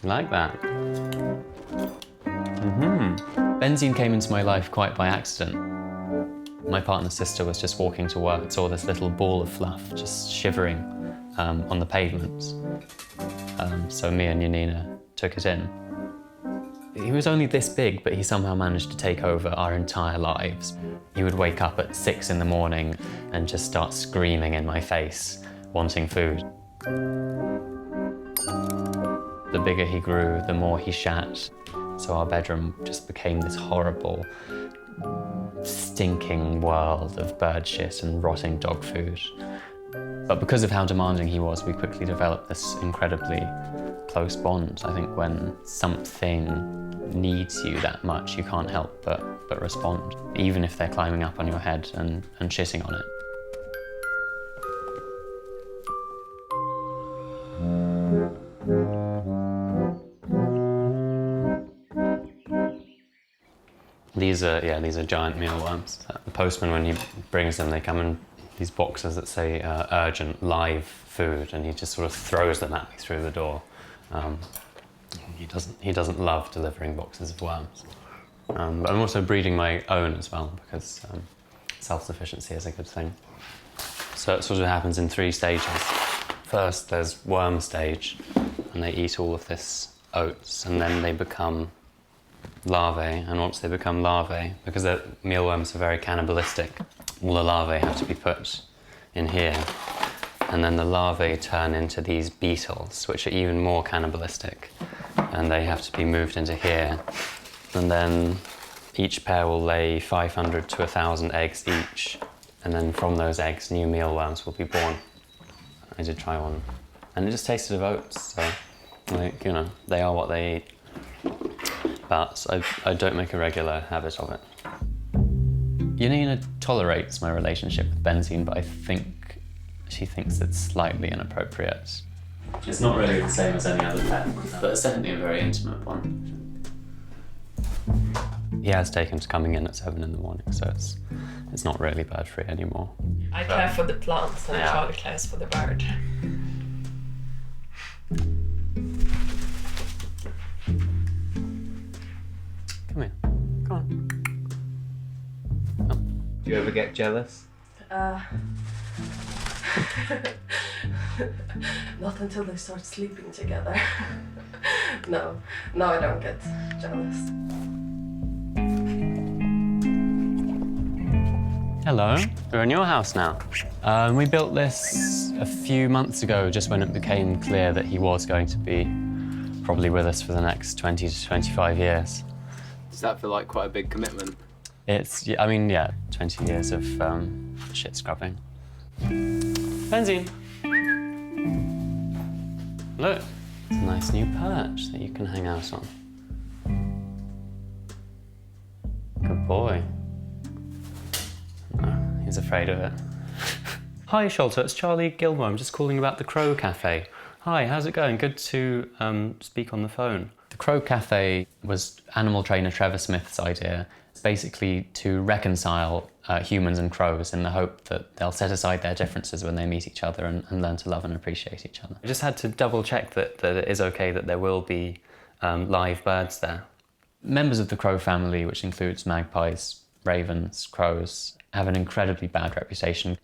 You like that? Benzene came into my life quite by accident. My partner's sister was just walking to work, saw this little ball of fluff just shivering on the pavement. So me and Janina took it in. He was only this big, but he somehow managed to take over our entire lives. He would wake up at 6 in the morning and just start screaming in my face, wanting food. The bigger he grew, the more he shat. So our bedroom just became this horrible, stinking world of bird shit and rotting dog food. But because of how demanding he was, we quickly developed this incredibly close bond. I think when something needs you that much, you can't help but respond, even if they're climbing up on your head and shitting on it. These are giant mealworms. The postman, when he brings them, they come in these boxes that say urgent, live food, and he just sort of throws them at me through the door. He doesn't love delivering boxes of worms. But I'm also breeding my own as well, because self-sufficiency is a good thing. So it sort of happens in 3 stages. First, there's worm stage, and they eat all of this oats, and then they become larvae, and once they become larvae, because the mealworms are very cannibalistic, all the larvae have to be put in here, and then the larvae turn into these beetles, which are even more cannibalistic, and they have to be moved into here, and then each pair will lay 500 to 1,000 eggs each, and then from those eggs, new mealworms will be born. I did try one, and it just tasted of oats, so, like, you know, they are what they eat. But I don't make a regular habit of it. Janina tolerates my relationship with Benzene, but I think she thinks it's slightly inappropriate. It's not really the same as any other pet, but it's definitely a very intimate one. He has taken to coming in at 7 in the morning, so it's not really bird-free anymore. I care for the plants and Charlie cares for the bird. Come here. Come on. Come. Do you ever get jealous? Not until they start sleeping together. No, I don't get jealous. Hello, we're in your house now. We built this a few months ago, just when it became clear that he was going to be probably with us for the next 20 to 25 years. Does that feel like quite a big commitment? It's, I mean, yeah, 20 years of shit scrubbing. Benzene. Look, it's a nice new perch that you can hang out on. Good boy. Oh, he's afraid of it. Hi, Sholto, it's Charlie Gilmore. I'm just calling about the Crow Cafe. Hi, how's it going? Good to speak on the phone. The Crow Cafe was animal trainer Trevor Smith's idea. It's basically to reconcile humans and crows in the hope that they'll set aside their differences when they meet each other and learn to love and appreciate each other. I just had to double check that it is okay that there will be live birds there. Members of the crow family, which includes magpies, ravens, crows, have an incredibly bad reputation.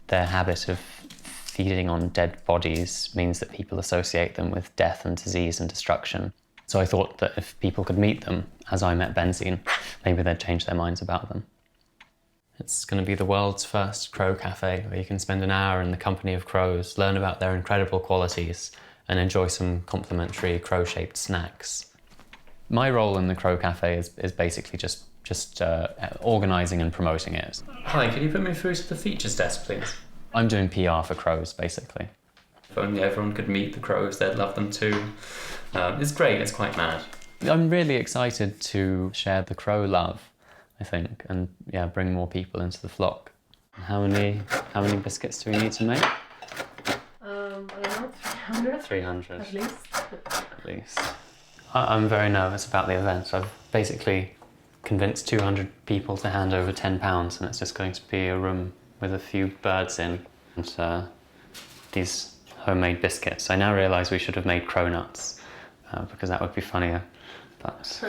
Their habit of feeding on dead bodies means that people associate them with death and disease and destruction. So I thought that if people could meet them, as I met Benzene, maybe they'd change their minds about them. It's going to be the world's first crow cafe, where you can spend an hour in the company of crows, learn about their incredible qualities, and enjoy some complimentary crow-shaped snacks. My role in the Crow Cafe is basically just organising and promoting it. Hi, can you put me through to the features desk, please? I'm doing PR for crows, basically. If only everyone could meet the crows, they'd love them too. It's great, it's quite mad. I'm really excited to share the crow love, I think, and yeah, bring more people into the flock. How many biscuits do we need to make? I don't know, 300? 300. At least. At least. I'm very nervous about the event. I've basically convinced 200 people to hand over £10, and it's just going to be a room with a few birds in and these homemade biscuits. I now realise we should have made crow nuts, because that would be funnier. But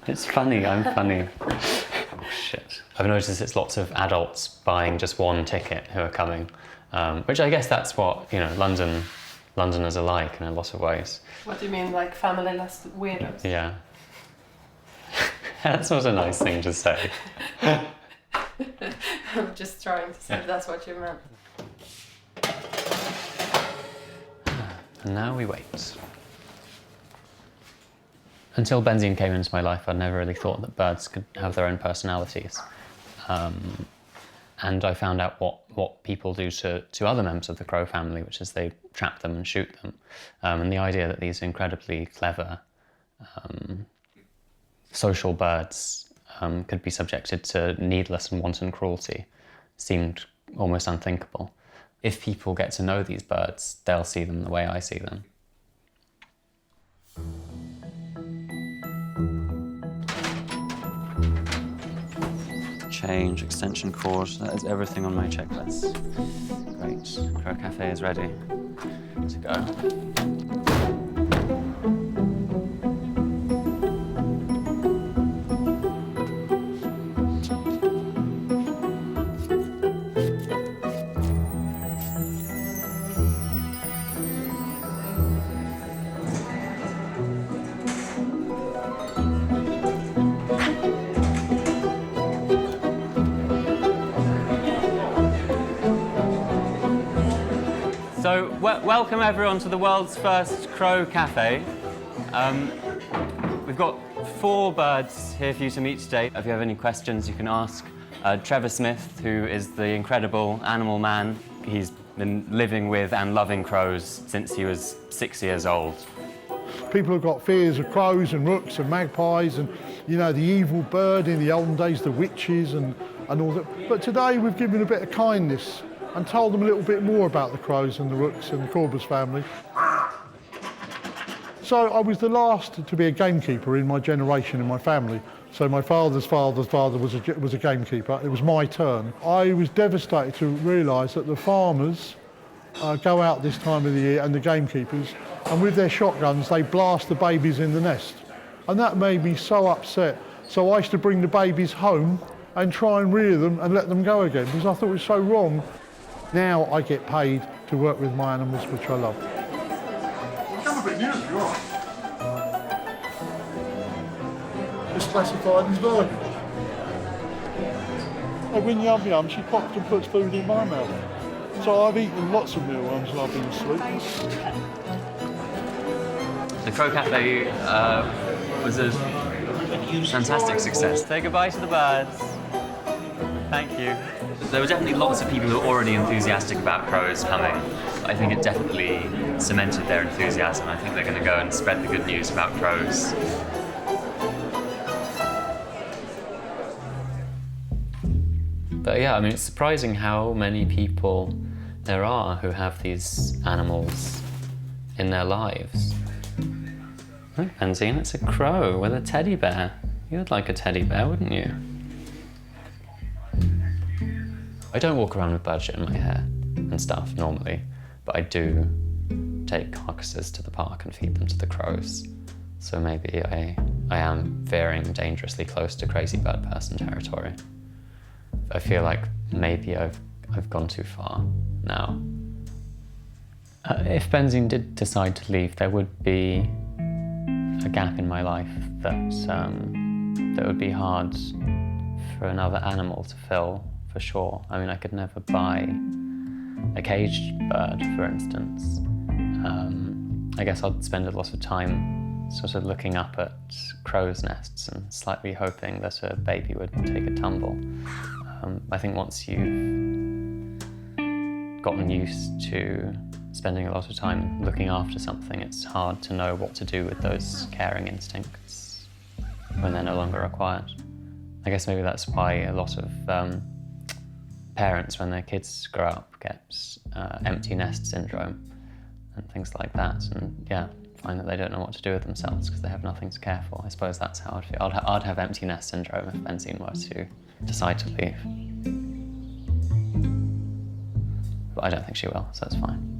it's funny, I'm funny. Oh shit. I've noticed it's lots of adults buying just one ticket who are coming, which I guess that's what, you know, Londoners are like in a lot of ways. What do you mean, like family-less weirdos? Yeah. That's not a nice thing to say. I'm just trying to say if that's what you meant. And now we wait. Until Benzine came into my life, I'd never really thought that birds could have their own personalities. And I found out what people do to other members of the crow family, which is they trap them and shoot them. And the idea that these incredibly clever social birds could be subjected to needless and wanton cruelty seemed almost unthinkable. If people get to know these birds, they'll see them the way I see them. Change, extension cord, that is everything on my checklist. Great, Crow Cafe is ready to go. So, welcome everyone to the world's first Crow Cafe. We've got 4 birds here for you to meet today. If you have any questions, you can ask Trevor Smith, who is the incredible animal man. He's been living with and loving crows since he was 6 years old. People have got fears of crows and rooks and magpies and, you know, the evil bird in the olden days, the witches and all that. But today we've given a bit of kindness and told them a little bit more about the crows and the rooks and the Corbus family. So I was the last to be a gamekeeper in my generation, in my family. So my father's father was a gamekeeper. It was my turn. I was devastated to realise that the farmers go out this time of the year, and the gamekeepers, and with their shotguns they blast the babies in the nest. And that made me so upset. So I used to bring the babies home and try and rear them and let them go again, because I thought it was so wrong. Now I get paid to work with my animals, which I love. Come a bit nearer if you are. It's classified as virgin. When Yum she pops and puts food in my mouth. So I've eaten lots of mealworms while I've been asleep. The Crow Cafe was a fantastic success. Say goodbye to the birds. Thank you. There were definitely lots of people who were already enthusiastic about crows coming. I think it definitely cemented their enthusiasm. I think they're going to go and spread the good news about crows. But yeah, I mean, it's surprising how many people there are who have these animals in their lives. Oh, Benzine, it's a crow with a teddy bear. You'd like a teddy bear, wouldn't you? I don't walk around with bird shit in my hair and stuff normally, but I do take carcasses to the park and feed them to the crows. So maybe I am veering dangerously close to crazy bird person territory. I feel like maybe I've gone too far now. If Benzine did decide to leave, there would be a gap in my life that would be hard for another animal to fill, for sure. I mean, I could never buy a caged bird, for instance. I guess I'd spend a lot of time sort of looking up at crows' nests and slightly hoping that a baby would take a tumble. I think once you've gotten used to spending a lot of time looking after something, it's hard to know what to do with those caring instincts when they're no longer required. I guess maybe that's why a lot of parents, when their kids grow up, get empty nest syndrome and things like that, and yeah, find that they don't know what to do with themselves because they have nothing to care for. I suppose that's how I'd feel. I'd have empty nest syndrome if Benzine were to decide to leave. But I don't think she will, so that's fine.